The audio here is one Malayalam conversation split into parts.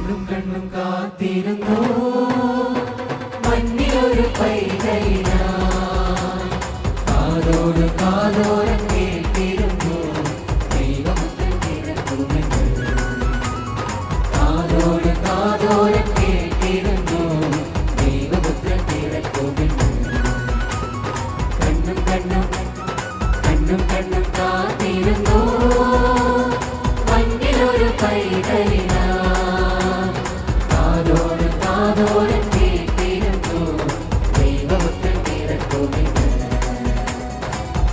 കണ്ണും കണ്ണും കാത്തിരുന്നു മഞ്ഞിലൊരു പൈതലിന കാതോട് കാതോരം കേട്ടിരുന്നു ദൈവമുദ്രൻ തിരക്കുമെന്ന് കാതോട് കാതോരം കേട്ടിരുന്നു ദൈവമുദ്രൻ തിരക്കുമെന്ന് കണ്ണും കണ്ണും കണ്ണും കണ്ണും കാത്തിരുന്നു മഞ്ഞിലൊരു പൈതലിന കാതോട് കാതോരം കേട്ടിരുന്നു ദൈവമുദ്രൻ തിരക്കുമെന്ന്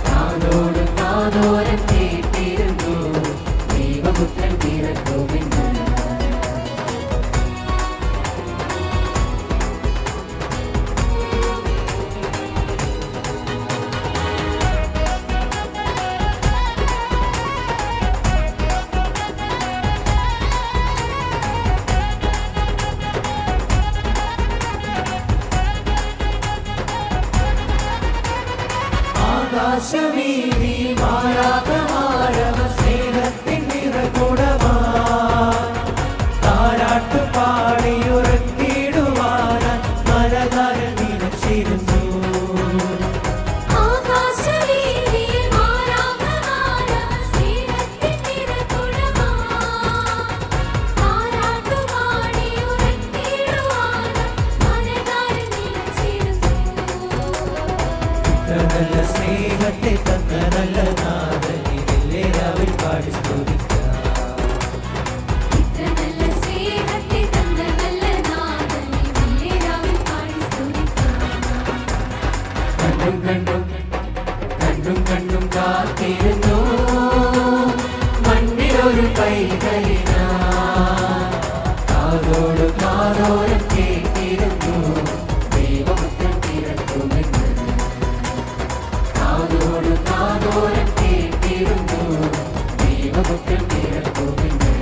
കാതോട് കാതോരം കേട്ടിരുന്നു ദൈവമുദ്രൻ തിരക്കുമെന്ന് ആകാശവീതിയിൽ മാറാകമാരവ സ്നേഹത്തിൻ നിറകുടമായി താരാട്ടുപാടിയുറക്കിടുവാനായി മലകാരൻ നിലച്ചിരുന്നു നല്ല സ്നേഹത്തെ തന്ന നല്ല നാഥനെ രാവിൽ പാടി സ്തുതിക്കാം കണ്ടും കണ്ടും കണ്ടും കണ്ടും കാത്തിരുന്നു മണ്ണിലൊരു പൈതലിന കാതോട് കാതോരം കേട്ടിരുന്നു ദൈവമുദ്രൻ തിരക്കുമെന്ന് കാതോട് കാതോരം കേട്ടിരുന്നു ദൈവമുദ്രൻ തിരക്കുമെന്ന്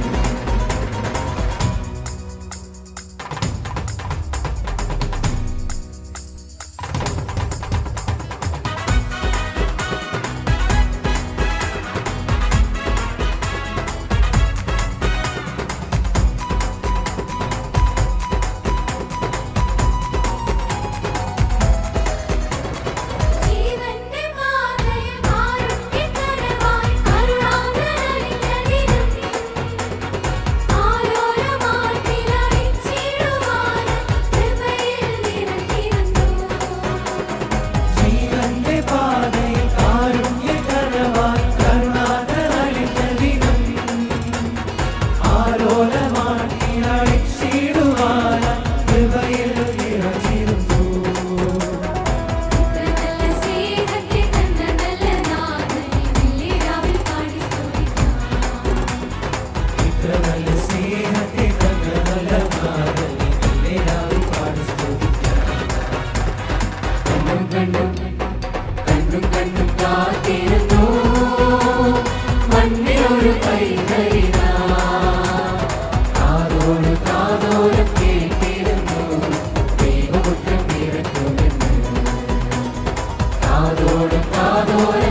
കണ്ടും കണ്ടും കാത്തിരുന്നു മണ്ണിലൊരു പൈതലിന കാതോട് കാതോരം കേട്ടിരുന്നു ദൈവമുദ്രൻ തിരക്കുമെന്ന് കാതോട് കാതോരം